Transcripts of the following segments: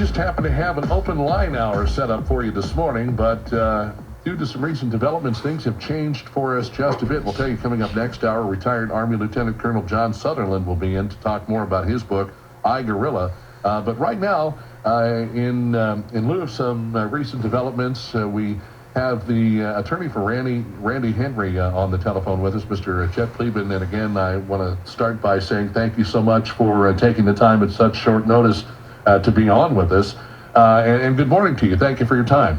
just happen to have an open line hour set up for you this morning, but due to some recent developments, things have changed for us just a bit. We'll tell you coming up next hour, retired Army Lieutenant Colonel John Sutherland will be in to talk more about his book, I, Guerrilla. But right now, in lieu of some recent developments, we have the attorney for Randy Henry on the telephone with us, Mr. Chet Pleban. And again, I want to start by saying thank you so much for taking the time at such short notice to be on with us. And good morning to you. Thank you for your time.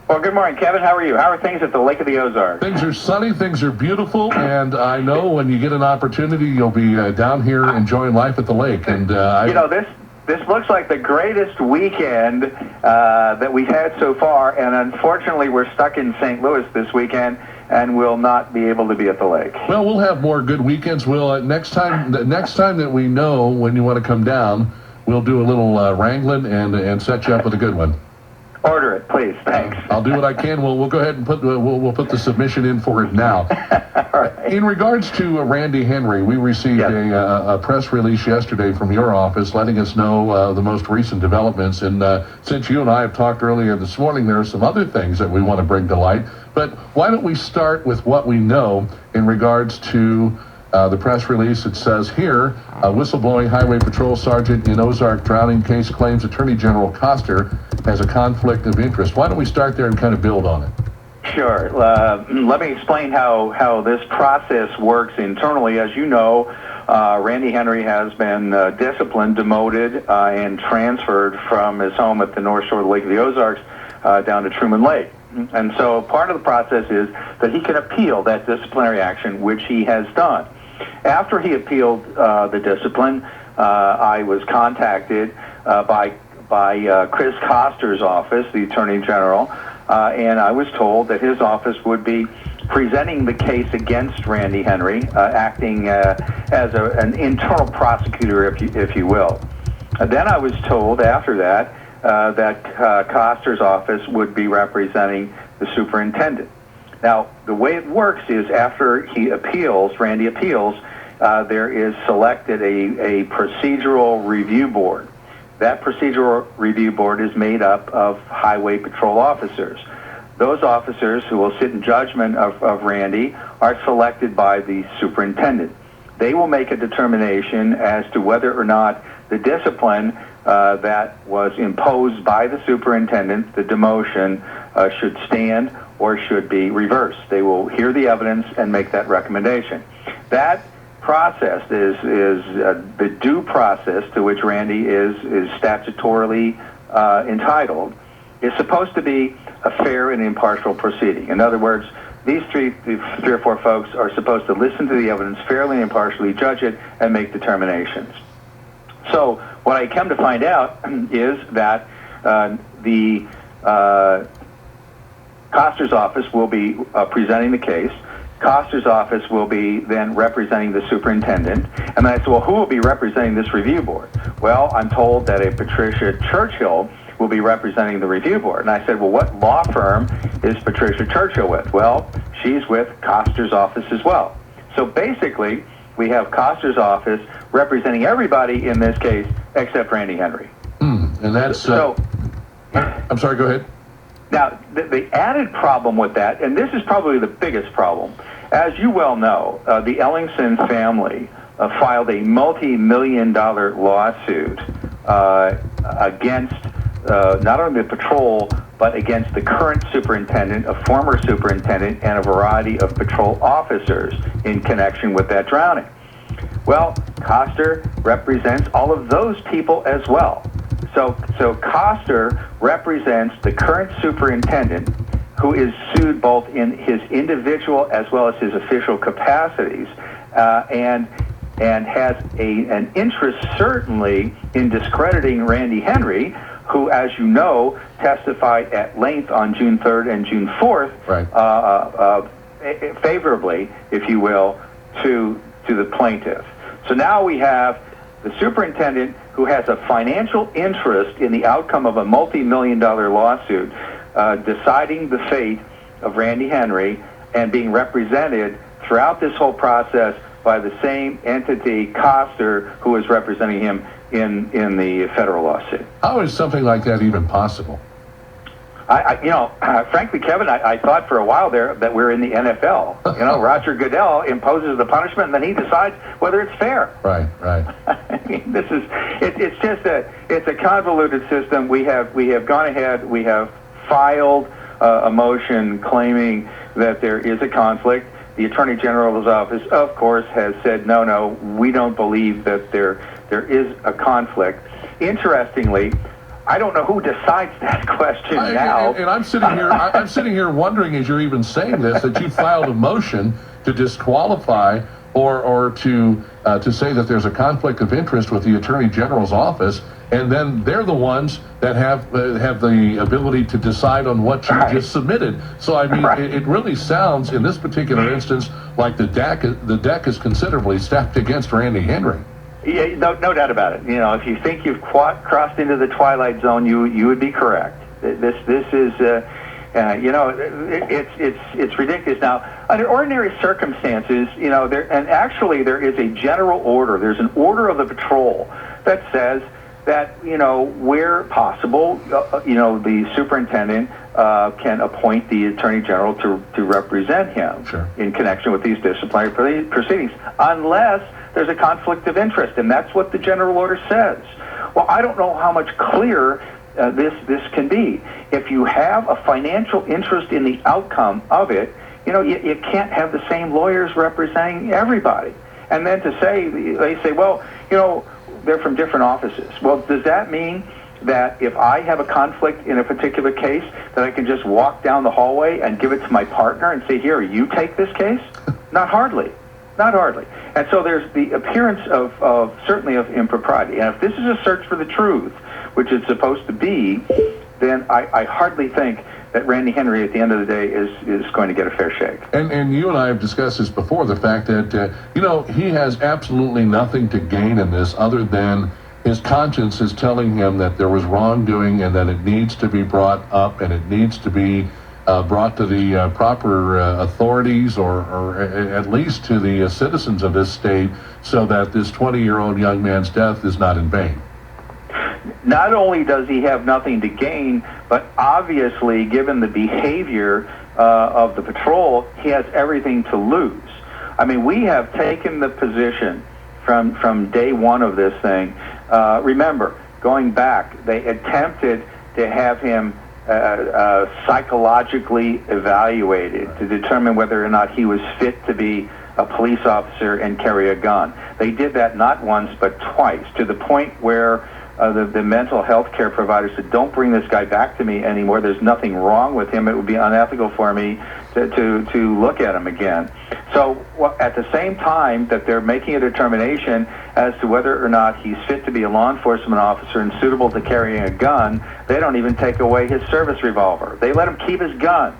Well, good morning, Kevin. How are you? How are things at the Lake of the Ozarks? Things are sunny, things are beautiful, and I know when you get an opportunity, you'll be down here enjoying life at the lake. And This looks like the greatest weekend that we've had so far, and unfortunately we're stuck in St. Louis this weekend and will not be able to be at the lake. Well, we'll have more good weekends. We'll next time that we know when you want to come down, we'll do a little wrangling and set you up with a good one. Order it, please. Thanks. I'll do what I can. We'll go ahead and put the submission in for it now. All right. In regards to Randy Henry, we received a press release yesterday from your office letting us know the most recent developments. And since you and I have talked earlier this morning, there are some other things that we want to bring to light. But why don't we start with what we know in regards to the press release? It says here, a whistleblowing highway patrol sergeant in Ozark drowning case claims Attorney General Koster has a conflict of interest. Why don't we start there and kind of build on it? Sure. Let me explain how this process works internally. As you know, Randy Henry has been disciplined, demoted, and transferred from his home at the North Shore of the Lake of the Ozarks down to Truman Lake. And so part of the process is that he can appeal that disciplinary action, which he has done. After he appealed the discipline, I was contacted by Chris Koster's office, the Attorney General, and I was told that his office would be presenting the case against Randy Henry, acting as an internal prosecutor, if you will. Then I was told after that that Koster's office would be representing the superintendent. Now, the way it works is after Randy appeals, there is selected a procedural review board. That procedural review board is made up of highway patrol officers. Those officers who will sit in judgment of Randy are selected by the superintendent. They will make a determination as to whether or not the discipline that was imposed by the superintendent, the demotion, should stand or should be reversed. They will hear the evidence and make that recommendation. That process is the due process to which Randy is statutorily entitled, is supposed to be a fair and impartial proceeding. In other words, these three or four folks are supposed to listen to the evidence fairly and impartially, judge it, and make determinations. So what I come to find out is that the Koster's office will be presenting the case. Koster's office will be then representing the superintendent. And then I said, well, who will be representing this review board? Well, I'm told that a Patricia Churchill will be representing the review board. And I said, well, what law firm is Patricia Churchill with? Well, she's with Koster's office as well. So basically, we have Koster's office representing everybody in this case except Randy Henry. And that's... I'm sorry, go ahead. Now, the added problem with that, and this is probably the biggest problem, as you well know, the Ellingson family filed a multi-million-dollar lawsuit against not only the patrol, but against the current superintendent, a former superintendent, and a variety of patrol officers in connection with that drowning. Well, Koster represents all of those people as well. So Koster represents the current superintendent, who is sued both in his individual as well as his official capacities, and has an interest certainly in discrediting Randy Henry, who, as you know, testified at length on June 3rd and June 4th, right. Favorably, if you will, to the plaintiff. So now we have the superintendent who has a financial interest in the outcome of a multi-million-dollar lawsuit, deciding the fate of Randy Henry and being represented throughout this whole process by the same entity, Koster, who is representing him in the federal lawsuit. How is something like that even possible? Frankly, Kevin, I thought for a while there that we're in the NFL. Roger Goodell imposes the punishment, and then he decides whether it's fair. Right. I mean, it's a convoluted system. We have gone ahead. We have filed a motion claiming that there is a conflict. The Attorney General's office, of course, has said no, we don't believe that there is a conflict. Interestingly, I don't know who decides that question now. And I'm sitting here wondering, as you're even saying this, that you filed a motion to disqualify or to say that there's a conflict of interest with the Attorney General's office, and then they're the ones that have the ability to decide on what you just submitted. So I mean, it really sounds in this particular instance like the deck is considerably stacked against Randy Henry. Yeah, no doubt about it. If you think you've crossed into the twilight zone, you would be correct. This is, it's ridiculous. Now, under ordinary circumstances, there is a general order. There's an order of the patrol that says that, where possible, the superintendent can appoint the Attorney General to represent him in connection with these disciplinary proceedings, unless there's a conflict of interest, and that's what the general order says. Well, I don't know how much clearer this can be. If you have a financial interest in the outcome of it, you can't have the same lawyers representing everybody. And then they say, well, they're from different offices. Well, does that mean that if I have a conflict in a particular case, that I can just walk down the hallway and give it to my partner and say, here, you take this case? Not hardly. And so there's the appearance of certainly of impropriety. And if this is a search for the truth, which it's supposed to be, then I hardly think that Randy Henry at the end of the day is going to get a fair shake. And you and I have discussed this before, the fact that, he has absolutely nothing to gain in this other than his conscience is telling him that there was wrongdoing and that it needs to be brought up and it needs to be brought to the proper authorities or at least to the citizens of this state so that this 20-year-old young man's death is not in vain. Not only does he have nothing to gain, but obviously, given the behavior of the patrol, he has everything to lose. I mean, we have taken the position from day one of this thing. Remember, going back, they attempted to have him psychologically evaluated to determine whether or not he was fit to be a police officer and carry a gun. They did that not once but twice, to the point where the mental health care provider said, don't bring this guy back to me anymore. There's nothing wrong with him. It would be unethical for me to look at him again. So at the same time that they're making a determination as to whether or not he's fit to be a law enforcement officer and suitable to carrying a gun, they don't even take away his service revolver. They let him keep his gun.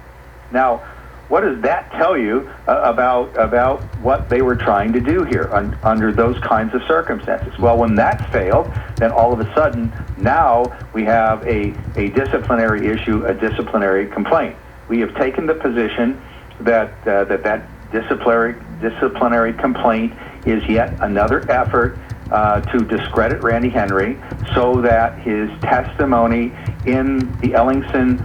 Now, what does that tell you about what they were trying to do here under those kinds of circumstances? Well, when that failed, then all of a sudden, now we have a disciplinary issue, a disciplinary complaint. We have taken the position that disciplinary complaint is yet another effort to discredit Randy Henry so that his testimony in the Ellingson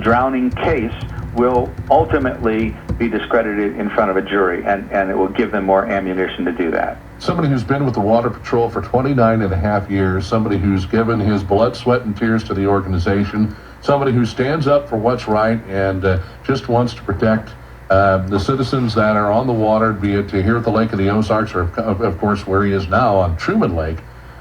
drowning case will ultimately be discredited in front of a jury, and it will give them more ammunition to do that. Somebody who's been with the Water Patrol for 29 and a half years, somebody who's given his blood, sweat, and tears to the organization, somebody who stands up for what's right and just wants to protect the citizens that are on the water, be it here at the Lake of the Ozarks or, of course, where he is now on Truman Lake.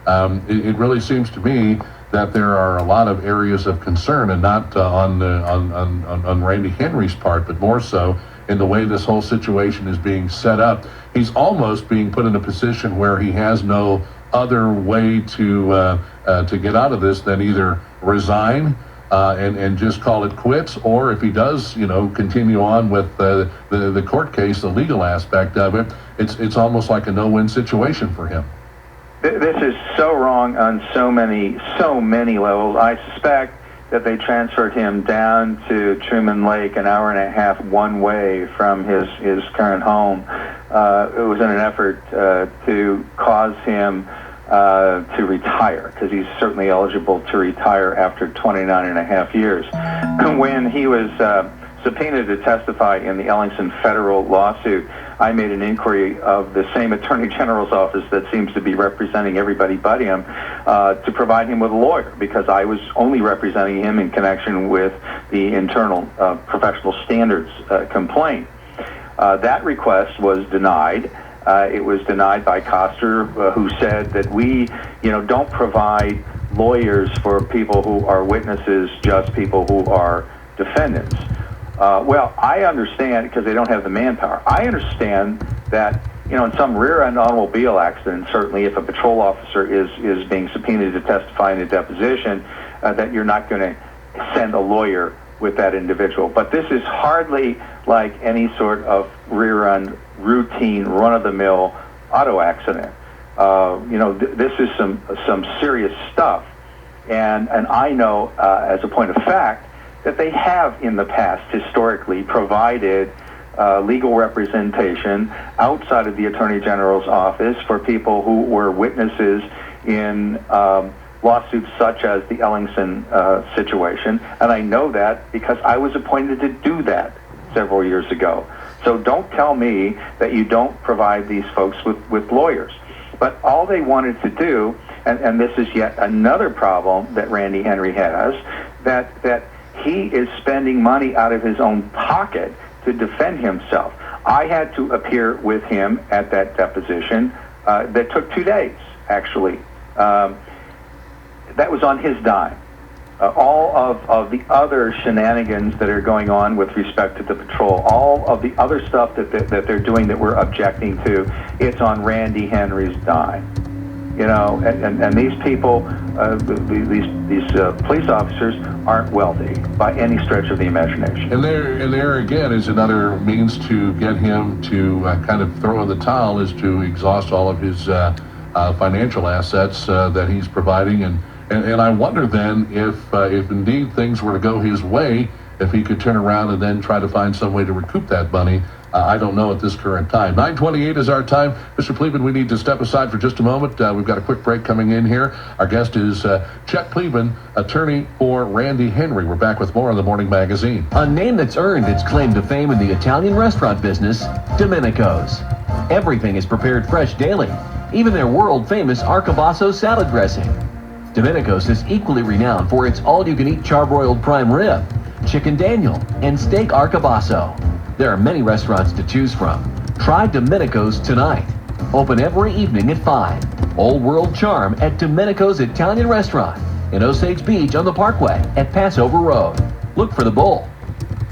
It really seems to me that there are a lot of areas of concern, and not on Randy Henry's part, but more so in the way this whole situation is being set up. He's almost being put in a position where he has no other way to get out of this than either resign and just call it quits, or if he does, continue on with the court case, the legal aspect of it, it's almost like a no-win situation for him. This is so wrong on so many levels. I suspect that they transferred him down to Truman Lake, an hour and a half one way from his current home. It was in an effort to cause him to retire, because he's certainly eligible to retire after 29 and a half years. When he was subpoenaed to testify in the Ellingson federal lawsuit, I made an inquiry of the same Attorney General's office that seems to be representing everybody but him to provide him with a lawyer, because I was only representing him in connection with the internal professional standards complaint. That request was denied. It was denied by Koster, who said that we, don't provide lawyers for people who are witnesses, just people who are defendants. Well, I understand, because they don't have the manpower. I understand that, in some rear-end automobile accident, certainly if a patrol officer is being subpoenaed to testify in a deposition, that you're not going to send a lawyer with that individual. But this is hardly like any sort of rear-end, routine, run-of-the-mill auto accident. This is some serious stuff. And I know, as a point of fact, that they have in the past historically provided legal representation outside of the Attorney General's office for people who were witnesses in lawsuits such as the Ellingson situation. And I know that because I was appointed to do that several years ago. So don't tell me that you don't provide these folks with lawyers. But all they wanted to do, and this is yet another problem that Randy Henry has, that he is spending money out of his own pocket to defend himself. I had to appear with him at that deposition that took 2 days, actually. That was on his dime. All of the other shenanigans that are going on with respect to the patrol, all of the other stuff that they're doing that we're objecting to, it's on Randy Henry's dime. And these people, these police officers aren't wealthy by any stretch of the imagination. And there again is another means to get him to kind of throw in the towel, is to exhaust all of his financial assets that he's providing. And I wonder then if indeed things were to go his way, if he could turn around and then try to find some way to recoup that money. I don't know at this current time. 9:28 is our time. Mr. Pleban, we need to step aside for just a moment. We've got a quick break coming in here. Our guest is Chet Pleban, attorney for Randy Henry. We're back with more on the Morning Magazine. A name that's earned its claim to fame in the Italian restaurant business, Domenico's. Everything is prepared fresh daily, even their world-famous arcabasso salad dressing. Domenico's is equally renowned for its all-you-can-eat charbroiled prime rib, chicken Daniel, and steak arcabasso. There are many restaurants to choose from. Try Domenico's tonight. Open every evening at 5. Old World Charm at Domenico's Italian Restaurant in Osage Beach on the Parkway at Passover Road. Look for the bull.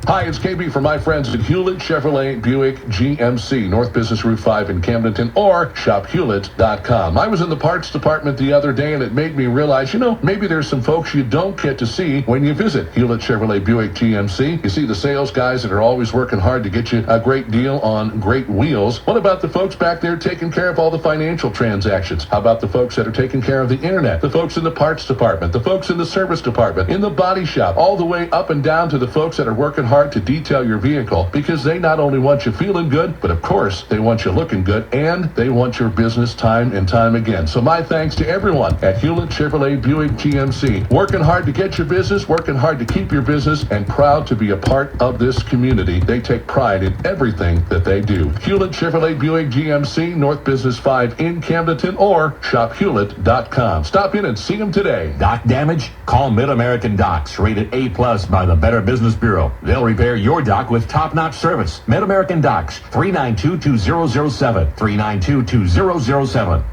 Hi, it's KB for my friends at Hewlett Chevrolet Buick GMC, North Business Route 5 in Camdenton, or shophewlett.com. I was in the parts department the other day, and it made me realize, maybe there's some folks you don't get to see when you visit Hewlett Chevrolet Buick GMC. You see the sales guys that are always working hard to get you a great deal on great wheels. What about the folks back there taking care of all the financial transactions? How about the folks that are taking care of the internet? The folks in the parts department, the folks in the service department, in the body shop, all the way up and down to the folks that are working hard to detail your vehicle, because they not only want you feeling good, but of course they want you looking good, and they want your business time and time again. So my thanks to everyone at Hewlett Chevrolet Buick GMC, working hard to get your business, working hard to keep your business, and proud to be a part of this community. They take pride in everything that they do. Hewlett Chevrolet Buick GMC, North Business 5 in Camdenton, or shophewlett.com. Stop in and see them today. Dock damage? Call Mid-American Docks, rated A+ by the Better Business Bureau. They'll repair your dock with top-notch service. Mid-American Docks, 392-2007, 392-2007.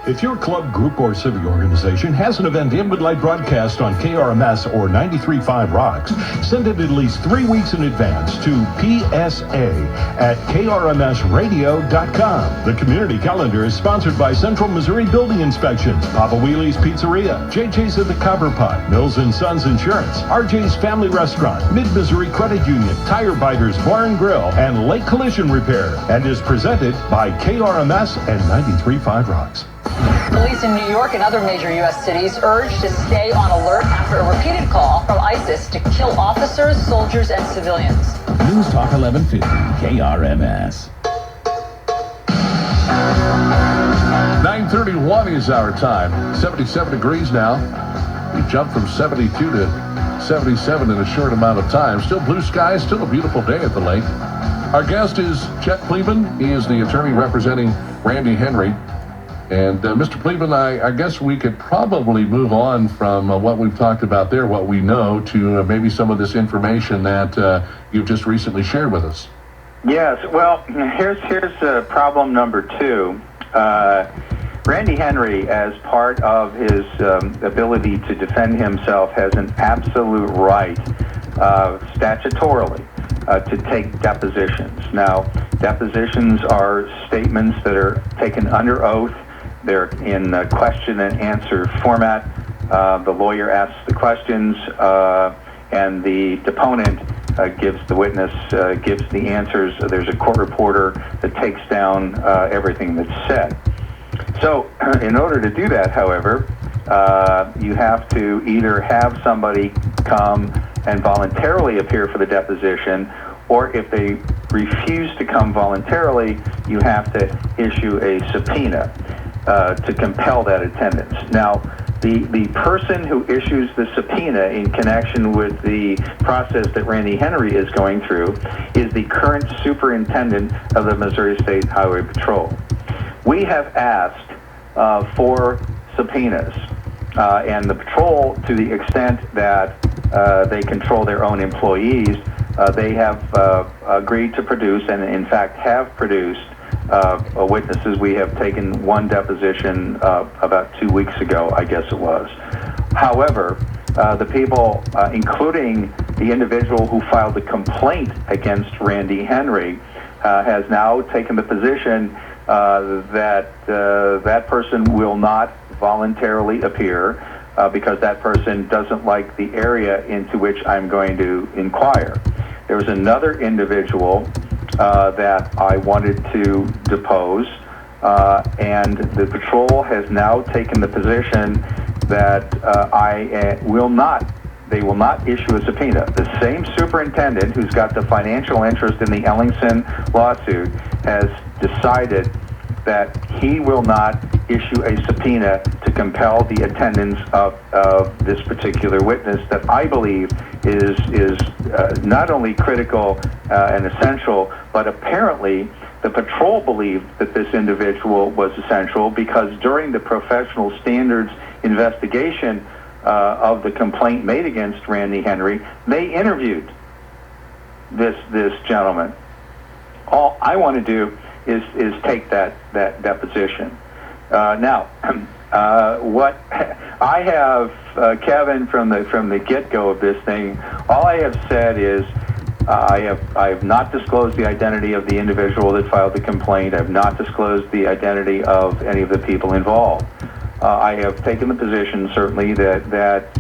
If your club, group, or civic organization has an event it would like broadcast on KRMS or 93.5 Rocks, send it at least 3 weeks in advance to PSA@KRMSradio.com. The community calendar is sponsored by Central Missouri Building Inspections, Papa Wheelie's Pizzeria, JJ's at the Copper Pot, Mills & Sons Insurance, RJ's Family Restaurant, Mid-Missouri Credit Union, Tire Biters Bar and Grill, and Lake Collision Repair, and is presented by KRMS and 93.5 Rocks. Police in New York and other major U.S. cities urged to stay on alert after a repeated call from ISIS to kill officers, soldiers, and civilians. News Talk 1150, KRMS. 9:31 is our time. 77 degrees now. We jumped from 72 to 77 in a short amount of time. Still blue skies, still a beautiful day at the lake. Our guest is Chet Pleban. He is the attorney representing Randy Henry. And Mr. Pleban, I guess we could probably move on from what we've talked about there, what we know, to maybe some of this information that you've just recently shared with us. Yes, well, here's problem number 2. Randy Henry, as part of his ability to defend himself, has an absolute right, statutorily, to take depositions. Now, depositions are statements that are taken under oath. They're in question and answer format. The lawyer asks the questions, and the deponent gives the witness, gives the answers. There's a court reporter that takes down everything that's said. So, in order to do that, however, you have to either have somebody come and voluntarily appear for the deposition, or if they refuse to come voluntarily, you have to issue a subpoena to compel that attendance. Now, the person who issues the subpoena in connection with the process that Randy Henry is going through is the current superintendent of the Missouri State Highway Patrol. We have asked for subpoenas, and the patrol, to the extent that they control their own employees, they have agreed to produce, and in fact have produced, witnesses. We have taken one deposition about 2 weeks ago, I guess it was. However, the people, including the individual who filed the complaint against Randy Henry, has now taken the position that that person will not voluntarily appear because that person doesn't like the area into which I'm going to inquire. There was another individual that I wanted to depose, and the patrol has now taken the position that they will not issue a subpoena. The same superintendent who's got the financial interest in the Ellingson lawsuit has decided that he will not issue a subpoena to compel the attendance of this particular witness that I believe is not only critical and essential, but apparently the patrol believed that this individual was essential because during the professional standards investigation of the complaint made against Randy Henry, they interviewed this gentleman. All I want to do is take that deposition. Now, what I have, Kevin, from the get-go of this thing, all I have said is I have not disclosed the identity of the individual that filed the complaint. I have not disclosed the identity of any of the people involved. I have taken the position, certainly, that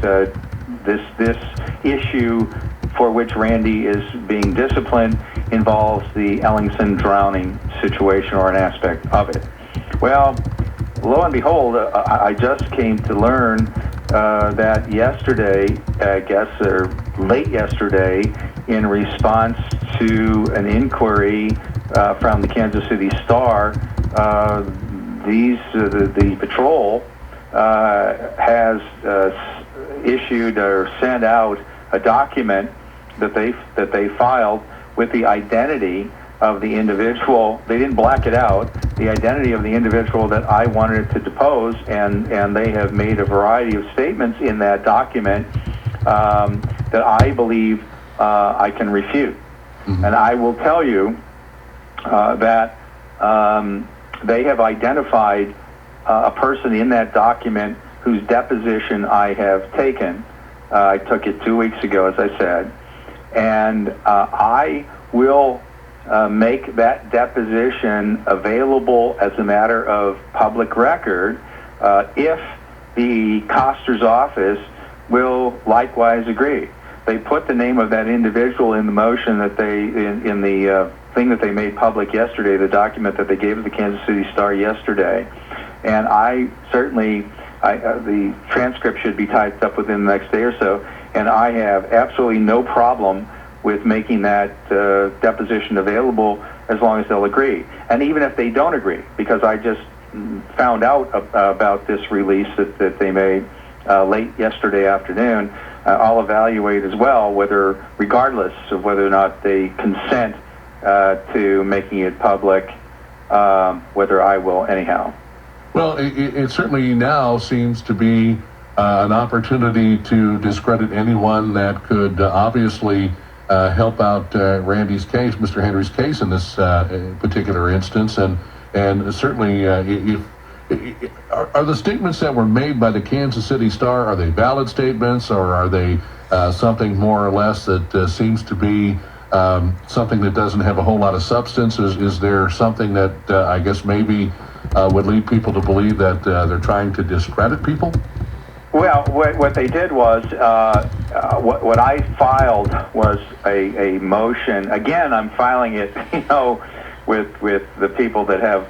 this issue for which Randy is being disciplined involves the Ellingson drowning situation or an aspect of it. Well, lo and behold, I just came to learn that yesterday, I guess, or late yesterday, in response to an inquiry from the Kansas City Star, the patrol has issued or sent out a document that they filed with the identity of the individual. They didn't black it out. The identity of the individual that I wanted to depose, and they have made a variety of statements in that document that I believe I can refute. Mm-hmm. And I will tell you that they have identified a person in that document whose deposition I have taken. I took it 2 weeks ago, as I said, and I will make that deposition available as a matter of public record if the Koster's office will likewise agree. They put the name of that individual in the motion that they, in the thing that they made public yesterday, the document that they gave to the Kansas City Star yesterday. And I certainly, the transcript should be typed up within the next day or so, and I have absolutely no problem with making that deposition available as long as they'll agree. And even if they don't agree, because I just found out about this release that they made late yesterday afternoon, I'll evaluate as well whether, regardless of whether or not they consent to making it public, whether I will anyhow. Well, it certainly now seems to be an opportunity to discredit anyone that could obviously help out Randy's case, Mr. Henry's case in this particular instance, and certainly are the statements that were made by the Kansas City Star, are they valid statements, or are they something more or less that seems to be something that doesn't have a whole lot of substance? Is there something that I guess maybe would lead people to believe that they're trying to discredit people? Well, what they did was, what I filed was a motion. Again, I'm filing it, with the people that have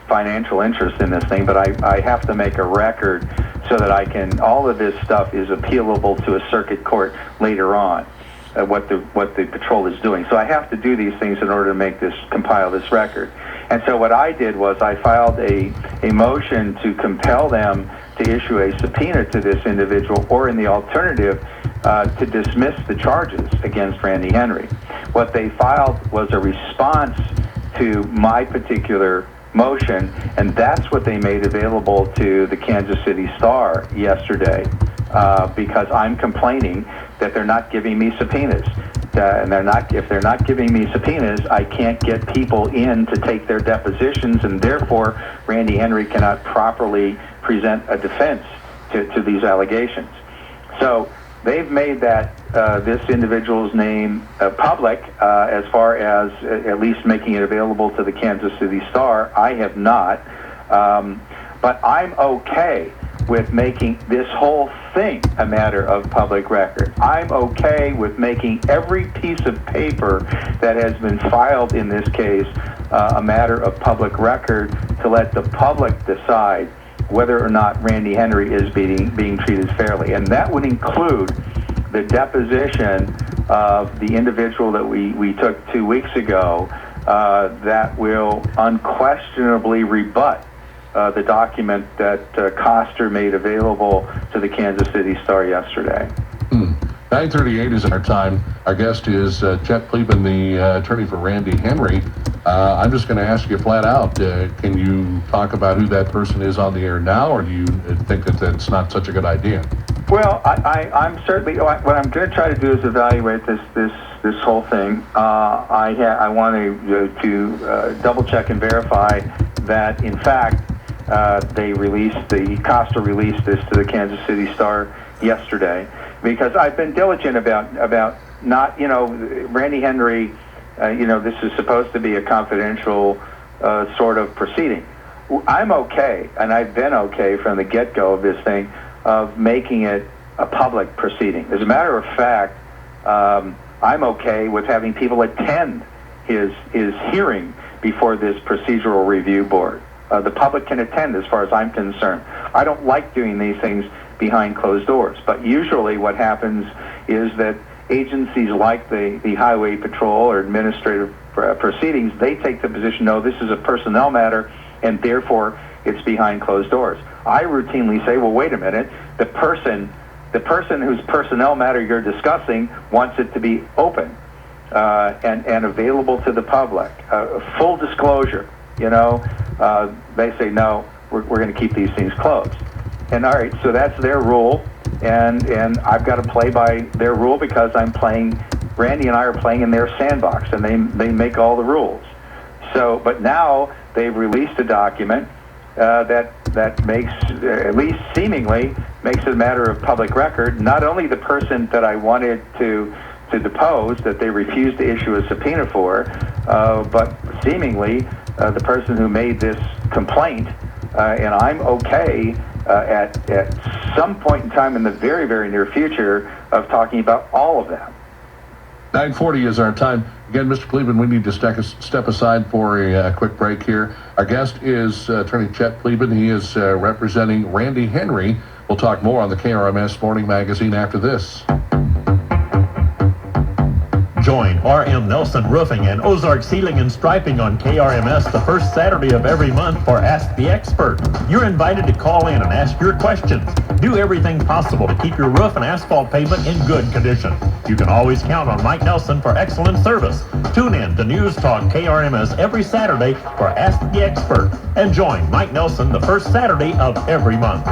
financial interest in this thing, but I have to make a record so that I can, all of this stuff is appealable to a circuit court later on, what the patrol is doing. So I have to do these things in order to compile this record. And so what I did was I filed a motion to compel them to issue a subpoena to this individual, or in the alternative, to dismiss the charges against Randy Henry. What they filed was a response to my particular motion, and that's what they made available to the Kansas City Star yesterday, because I'm complaining that they're not giving me subpoenas. And if they're not giving me subpoenas, I can't get people in to take their depositions, and therefore Randy Henry cannot properly present a defense to these allegations. So they've made that this individual's name public as far as at least making it available to the Kansas City Star. I have not, but I'm okay with making this whole thing a matter of public record. I'm okay with making every piece of paper that has been filed in this case a matter of public record, to let the public decide whether or not Randy Henry is being treated fairly. And that would include the deposition of the individual that we took 2 weeks ago that will unquestionably rebut the document that Koster made available to the Kansas City Star yesterday. 9:38 is our time. Our guest is Chet Pleban, the attorney for Randy Henry. I'm just going to ask you flat out, can you talk about who that person is on the air now, or do you think that that's not such a good idea? Well, I'm certainly, what I'm going to try to do is evaluate this whole thing. I want to double check and verify that, in fact, Koster released this to the Kansas City Star yesterday, because I've been diligent about not, Randy Henry, this is supposed to be a confidential sort of proceeding. I'm okay, and I've been okay from the get-go of this thing, of making it a public proceeding. As a matter of fact, I'm okay with having people attend his hearing before this procedural review board. The public can attend, as far as I'm concerned. I don't like doing these things behind closed doors, but usually what happens is that agencies like the Highway Patrol or administrative proceedings, they take the position, no, this is a personnel matter, and therefore it's behind closed doors. I routinely say, well, wait a minute, the person whose personnel matter you're discussing wants it to be open and available to the public. Full disclosure, they say, no, we're going to keep these things closed. And all right, so that's their rule, and I've got to play by their rule, because Randy and I are playing in their sandbox, and they make all the rules. So, but now they've released a document that makes, at least seemingly, makes it a matter of public record. Not only the person that I wanted to depose, that they refused to issue a subpoena for, but seemingly the person who made this complaint, and I'm okay at some point in time in the very, very near future of talking about all of them. 9:40 is our time. Again, Mr. Pleban, we need to step aside for a quick break here. Our guest is Attorney Chet Pleban. He is representing Randy Henry. We'll talk more on the KRMS Morning Magazine after this. Join R.M. Nelson Roofing and Ozark Ceiling and Striping on KRMS the first Saturday of every month for Ask the Expert. You're invited to call in and ask your questions. Do everything possible to keep your roof and asphalt pavement in good condition. You can always count on Mike Nelson for excellent service. Tune in to News Talk KRMS every Saturday for Ask the Expert and join Mike Nelson the first Saturday of every month.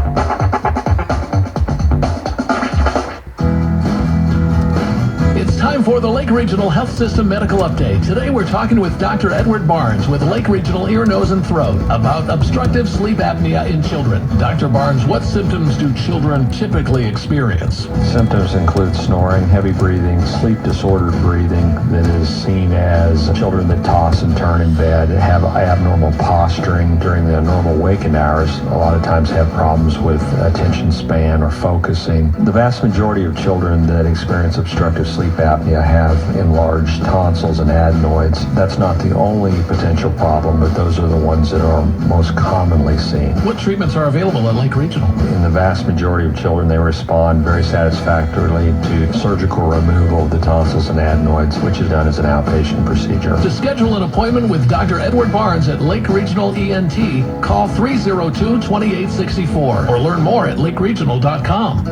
Time for the Lake Regional Health System Medical Update. Today we're talking with Dr. Edward Barnes with Lake Regional Ear, Nose, and Throat about obstructive sleep apnea in children. Dr. Barnes, what symptoms do children typically experience? Symptoms include snoring, heavy breathing, sleep-disordered breathing that is seen as children that toss and turn in bed, have abnormal posturing during the normal waking hours, a lot of times have problems with attention span or focusing. The vast majority of children that experience obstructive sleep apnea have enlarged tonsils and adenoids. That's not the only potential problem, but those are the ones that are most commonly seen. What treatments are available at Lake Regional? In the vast majority of children, they respond very satisfactorily to surgical removal of the tonsils and adenoids, which is done as an outpatient procedure. To schedule an appointment with Dr. Edward Barnes at Lake Regional ENT, call 302-2864 or learn more at lakeregional.com.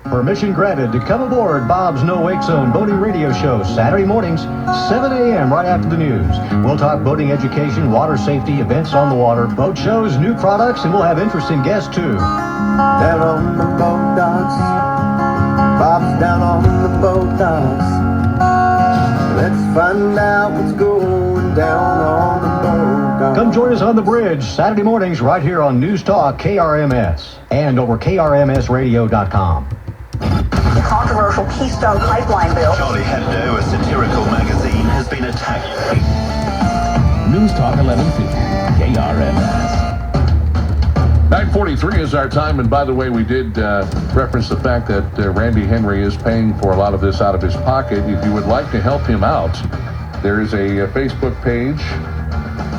Permission granted to come aboard Bob's No Wake Zone Boating Radio Show Saturday mornings, 7 a.m. right after the news. We'll talk boating education, water safety, events on the water, boat shows, new products, and we'll have interesting guests too. Down on the boat docks, Bob's down on the boat docks. Let's find out what's going down on the boat docks. Come join us on the bridge Saturday mornings right here on News Talk KRMS and over KRMSradio.com. The controversial Keystone Pipeline bill. Charlie Hebdo, a satirical magazine, has been attacked. News Talk 1150, KRMS. 9:43 is our time, and by the way, we did reference the fact that Randy Henry is paying for a lot of this out of his pocket. If you would like to help him out, there is a Facebook page.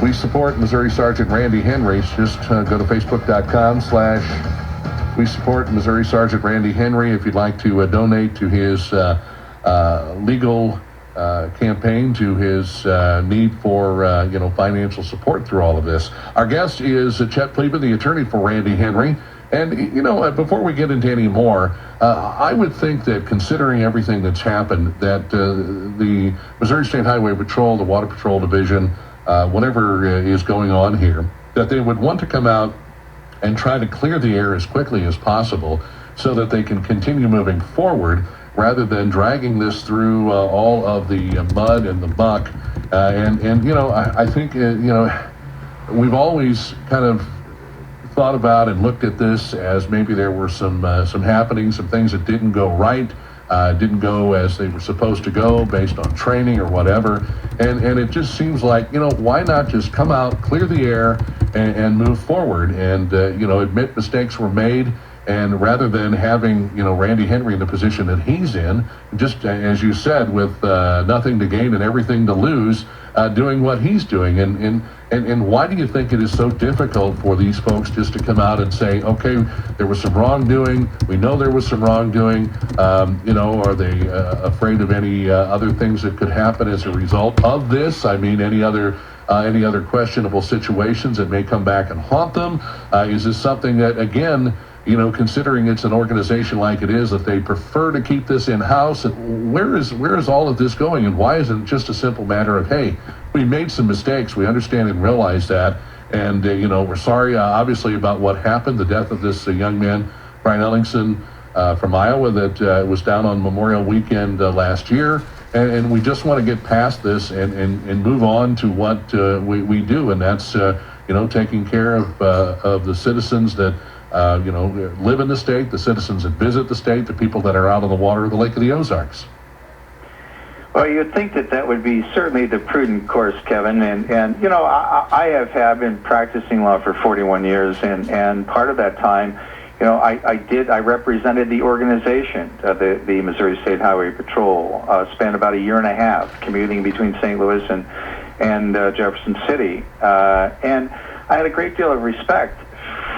We support Missouri Sergeant Randy Henry. Just go to facebook.com/We support Missouri Sergeant Randy Henry. If you'd like to donate to his legal campaign, to his need for financial support through all of this. Our guest is Chet Pleban, the attorney for Randy Henry. And before we get into any more, I would think that considering everything that's happened, that the Missouri State Highway Patrol, the Water Patrol Division, whatever is going on here, that they would want to come out and try to clear the air as quickly as possible so that they can continue moving forward rather than dragging this through all of the mud and the muck. I think, we've always kind of thought about and looked at this as maybe there were some happenings, some things that didn't go right, didn't go as they were supposed to go based on training or whatever. And it just seems like, why not just come out, clear the air, and move forward and, admit mistakes were made. And rather than having, Randy Henry in the position that he's in, just as you said, with nothing to gain and everything to lose, doing what he's doing. And why do you think it is so difficult for these folks just to come out and say, okay, there was some wrongdoing, we know there was some wrongdoing, are they afraid of any other things that could happen as a result of this? I mean, any other questionable situations that may come back and haunt them? Is this something that, again, considering it's an organization like it is, that they prefer to keep this in-house? And where is all of this going? And why isn't it just a simple matter of, hey, we made some mistakes, we understand and realize that, and we're sorry, obviously, about what happened, the death of this young man, Brian Ellingson, from Iowa, that was down on Memorial Weekend last year. And we just want to get past this and move on to what we do, and that's taking care of the citizens that live in the state, the citizens that visit the state, the people that are out on the water of the Lake of the Ozarks. Well, you'd think that would be certainly the prudent course, Kevin. And I have been practicing law for 41 years, and part of that time I represented the organization, the Missouri State Highway Patrol, spent about a year and a half commuting between St. Louis and Jefferson City, and I had a great deal of respect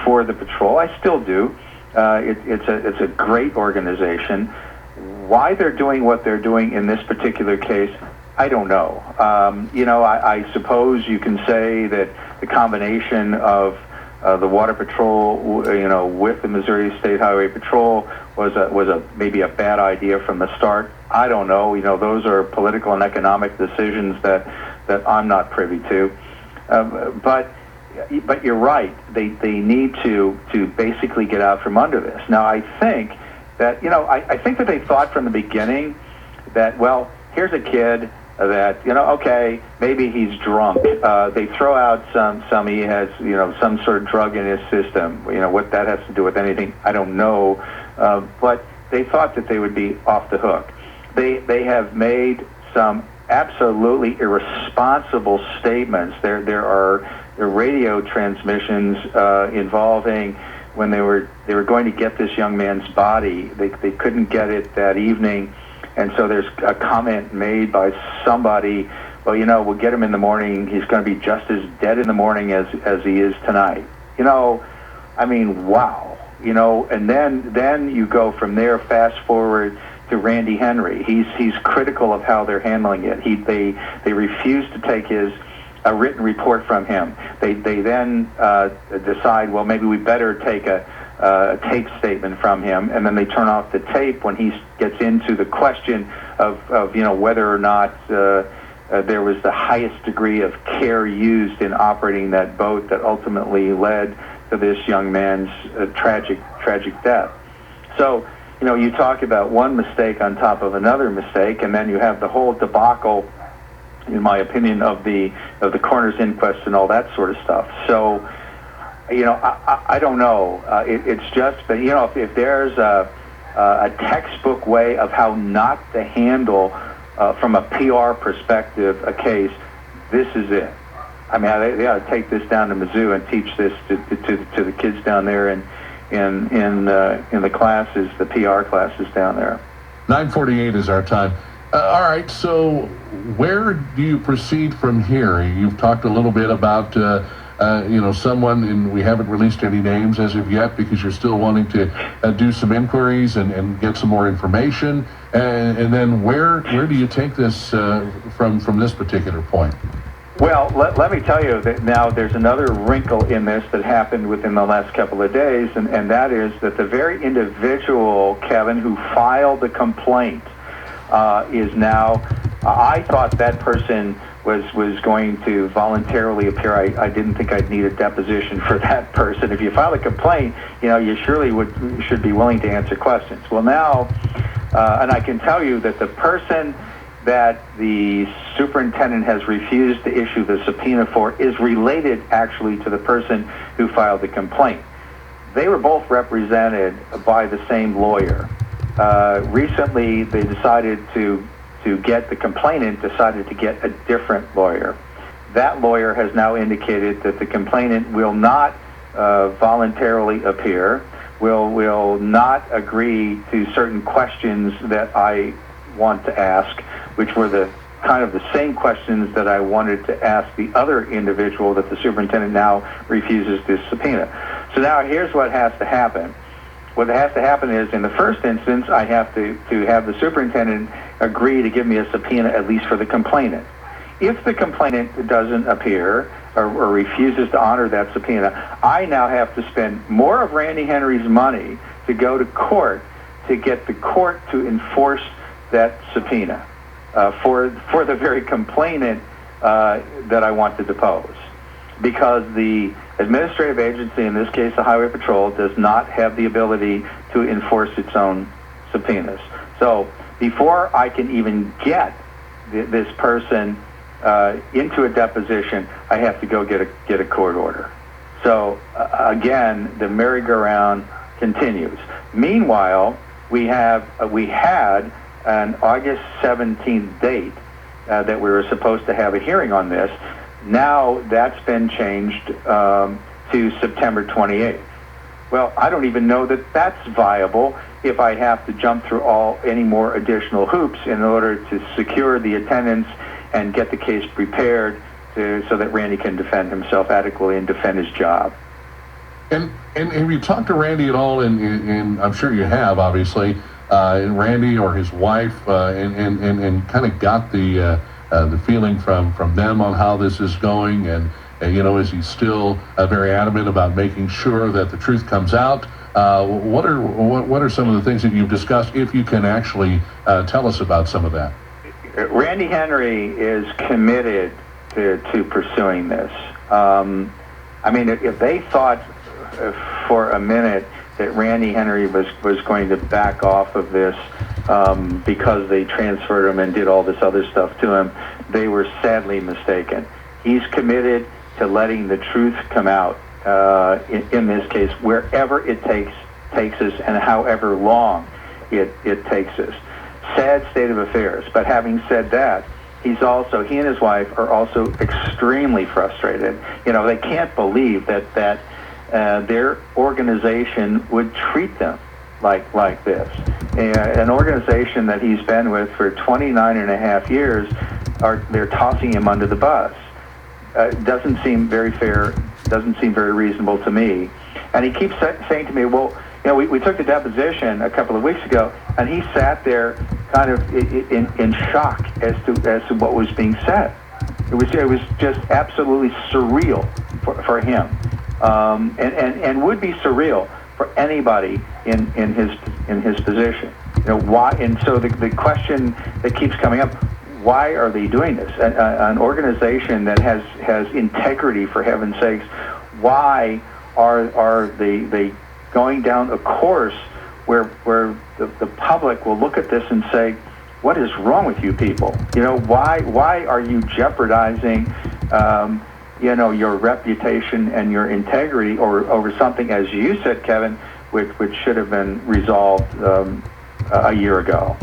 for the patrol. I still do. It's a great organization. Why they're doing what they're doing in this particular case, I don't know. I suppose you can say that the combination of the Water Patrol, with the Missouri State Highway Patrol was maybe a bad idea from the start. I don't know. Those are political and economic decisions that I'm not privy to. But you're right. They need to basically get out from under this. Now, I think that I think that they thought from the beginning that, well, here's a kid that okay, maybe he's drunk. They throw out some he has some sort of drug in his system. What that has to do with anything, I don't know. But they thought that they would be off the hook. They have made some absolutely irresponsible statements. There are radio transmissions involving when they were going to get this young man's body. They couldn't get it that evening, and so there's a comment made by somebody, well, we'll get him in the morning. He's going to be just as dead in the morning as he is tonight. I mean, wow. And then you go from there, fast forward to Randy Henry. He's critical of how they're handling it. They refuse to take a written report from him. They then decide, well, maybe we better take a tape statement from him, and then they turn off the tape when he gets into the question of whether or not there was the highest degree of care used in operating that boat that ultimately led to this young man's tragic death. So, you talk about one mistake on top of another mistake, and then you have the whole debacle, in my opinion, of the coroner's inquest and all that sort of stuff. So, I don't know. It's just that, if there's a textbook way of how not to handle, from a PR perspective, a case, this is it. I mean, they ought to take this down to Mizzou and teach this to the kids down there in the classes, the PR classes down there. 9:48 is our time. All right, so where do you proceed from here? You've talked a little bit about, someone, and we haven't released any names as of yet because you're still wanting to do some inquiries and get some more information. And then where do you take this from this particular point? Well, let me tell you that now there's another wrinkle in this that happened within the last couple of days, and that is that the very individual, Kevin, who filed the complaint is now, I thought that person was going to voluntarily appear. I didn't think I'd need a deposition for that person. If you file a complaint, you surely should be willing to answer questions. Well, now, and I can tell you that the person that the superintendent has refused to issue the subpoena for is related actually to the person who filed the complaint. They were both represented by the same lawyer. Recently, they decided to get the complainant decided to get a different lawyer. That lawyer has now indicated that the complainant will not voluntarily appear, will not agree to certain questions that I want to ask, which were the kind of the same questions that I wanted to ask the other individual that the superintendent now refuses to subpoena. So now here's what has to happen. What has to happen is, in the first instance, I have to have the superintendent agree to give me a subpoena, at least for the complainant. If the complainant doesn't appear or refuses to honor that subpoena, I now have to spend more of Randy Henry's money to go to court to get the court to enforce that subpoena for the very complainant that I want to depose. Because the administrative agency, in this case the Highway Patrol, does not have the ability to enforce its own subpoenas. So before I can even get this person into a deposition, I have to go get a court order. So again, the merry-go-round continues. Meanwhile, we had an August 17th date that we were supposed to have a hearing on this. Now that's been changed to September 28th. Well, I don't even know that that's viable if I have to jump through any more additional hoops in order to secure the attendance and get the case prepared so that Randy can defend himself adequately and defend his job. And have you talked to Randy at all? And I'm sure you have, obviously. Randy or his wife, and kind of got the feeling from them on how this is going, and is he still very adamant about making sure that the truth comes out? What are some of the things that you've discussed, if you can actually tell us about some of that? Randy Henry is committed to pursuing this. I mean, if they thought for a minute that Randy Henry was going to back off of this because they transferred him and did all this other stuff to him, they were sadly mistaken. He's committed to letting the truth come out in this case, wherever it takes us and however long it takes us. Sad state of affairs. But having said that, he and his wife are also extremely frustrated. They can't believe that their organization would treat them like this. An organization that he's been with for 29 and a half years, they're tossing him under the bus. Doesn't seem very fair, doesn't seem very reasonable to me. And he keeps saying to me, well, we took the deposition a couple of weeks ago, and he sat there kind of in shock as to what was being said. It was just absolutely surreal for him, and would be surreal for anybody in his position. Why? And so the question that keeps coming up: why are they doing this? An organization that has integrity, for heaven's sakes, why are they going down a course where the public will look at this and say, what is wrong with you people? Why are you jeopardizing your reputation and your integrity over something, as you said, Kevin, which should have been resolved a year ago?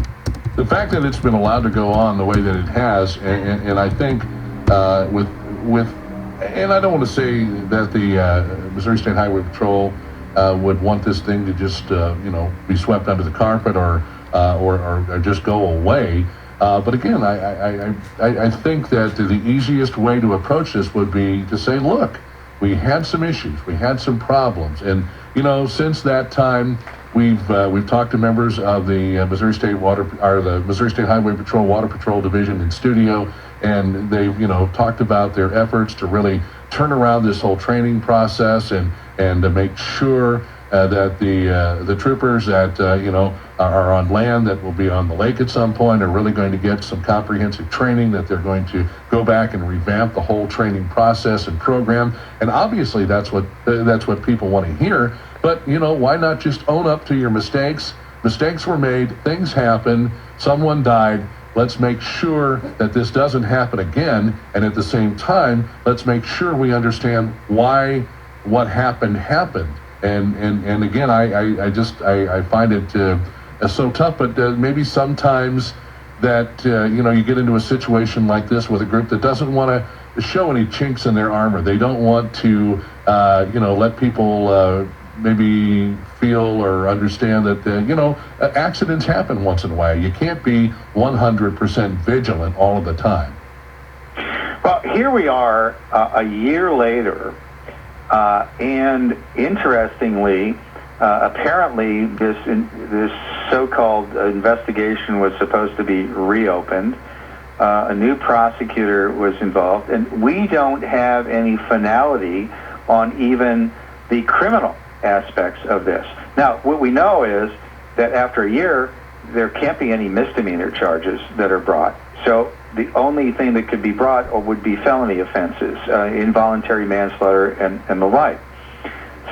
The fact that it's been allowed to go on the way that it has, and I think and I don't want to say that the Missouri State Highway Patrol would want this thing to just be swept under the carpet or just go away. But again, I think that the easiest way to approach this would be to say, look, we had some issues, we had some problems, and since that time, we've talked to members of the Missouri State Highway Patrol Water Patrol Division in studio, and they've talked about their efforts to really turn around this whole training process and to make sure that the troopers that are on land, that will be on the lake at some point, are really going to get some comprehensive training, that they're going to go back and revamp the whole training process and program. And obviously that's what people want to hear. But why not just own up to your mistakes? Mistakes were made, things happened, someone died. Let's make sure that this doesn't happen again, and at the same time, let's make sure we understand why what happened. And again, I find it so tough, but maybe sometimes that you get into a situation like this with a group that doesn't want to show any chinks in their armor. They don't want to let people maybe feel or understand that accidents happen once in a while. You can't be 100% vigilant all of the time. Well, here we are a year later, and interestingly, apparently this so-called investigation was supposed to be reopened. A new prosecutor was involved, and we don't have any finality on even the criminal aspects of this. Now, what we know is that after a year, there can't be any misdemeanor charges that are brought. So the only thing that could be brought would be felony offenses, involuntary manslaughter and the like.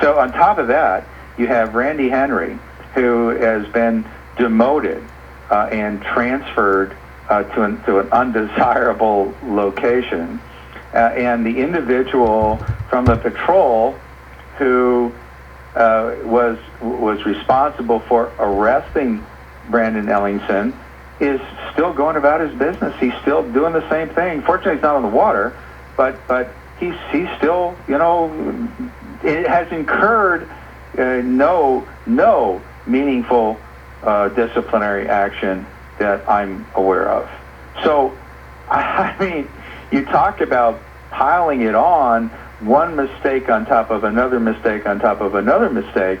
So on top of that, you have Randy Henry, who has been demoted and transferred to an undesirable location, and the individual from the patrol who was responsible for arresting Brandon Ellingson is still going about his business. He's still doing the same thing. Fortunately, he's not on the water, but he's still, it has incurred no meaningful disciplinary action that I'm aware of. So, I mean, you talked about piling it on, one mistake on top of another mistake on top of another mistake,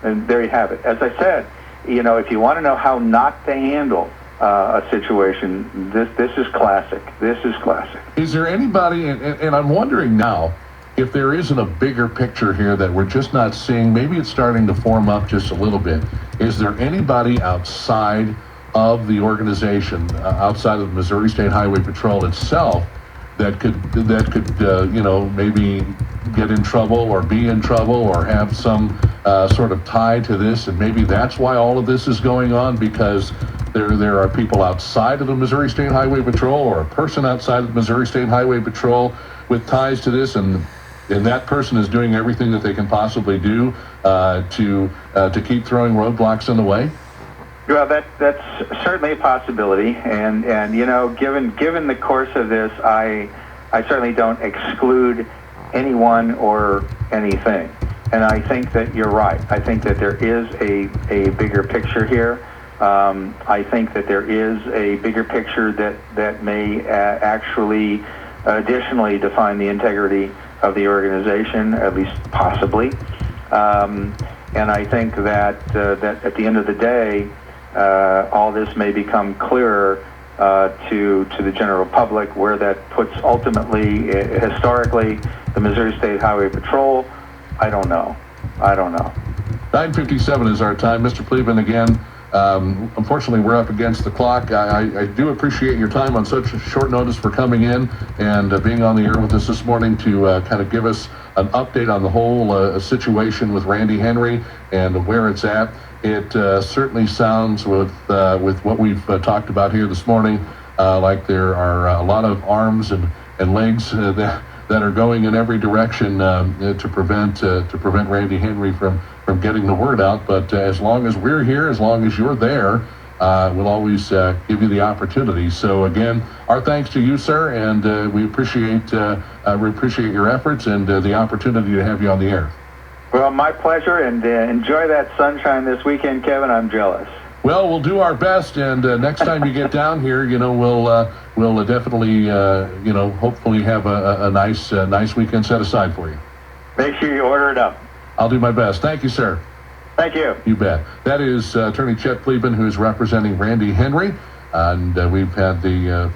and there you have it. As I said, if you want to know how not to handle a situation, this is classic. This is classic. Is there anybody, and I'm wondering now, if there isn't a bigger picture here that we're just not seeing, maybe it's starting to form up just a little bit. Is there anybody outside of the organization, outside of the Missouri State Highway Patrol itself, that could maybe get in trouble or be in trouble or have some sort of tie to this, and maybe that's why all of this is going on, because there are people outside of the Missouri State Highway Patrol or a person outside of the Missouri State Highway Patrol with ties to this, and that person is doing everything that they can possibly do to keep throwing roadblocks in the way? Well, that's certainly a possibility, and given the course of this, I certainly don't exclude anyone or anything. And I think that you're right. I think that there is a bigger picture here. I think that there is a bigger picture that may actually additionally define the integrity of the organization, at least possibly. And I think that at the end of the day, all this may become clearer to the general public, where that puts ultimately, historically, the Missouri State Highway Patrol. I don't know. 9:57 is our time. Mr. Pleban, again, unfortunately, we're up against the clock. I do appreciate your time on such short notice for coming in and being on the air with us this morning to kind of give us an update on the whole situation with Randy Henry and where it's at. It certainly sounds, with what we've talked about here this morning, like there are a lot of arms and legs that are going in every direction to prevent Randy Henry from getting the word out. But as long as we're here, as long as you're there, we'll always give you the opportunity. So again, our thanks to you, sir, and we appreciate your efforts and the opportunity to have you on the air. Well, my pleasure, and enjoy that sunshine this weekend, Kevin. I'm jealous. Well, we'll do our best, and next time you get down here, we'll definitely, hopefully have a nice weekend set aside for you. Make sure you order it up. I'll do my best. Thank you, sir. Thank you. You bet. That is Attorney Chet Pleban, who is representing Randy Henry, and we've had the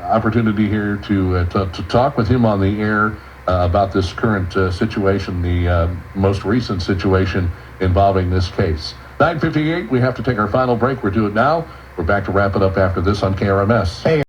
opportunity here to talk with him on the air about this current situation, the most recent situation involving this case. 9:58, we have to take our final break. We'll do it now. We're back to wrap it up after this on KRMS. Hey.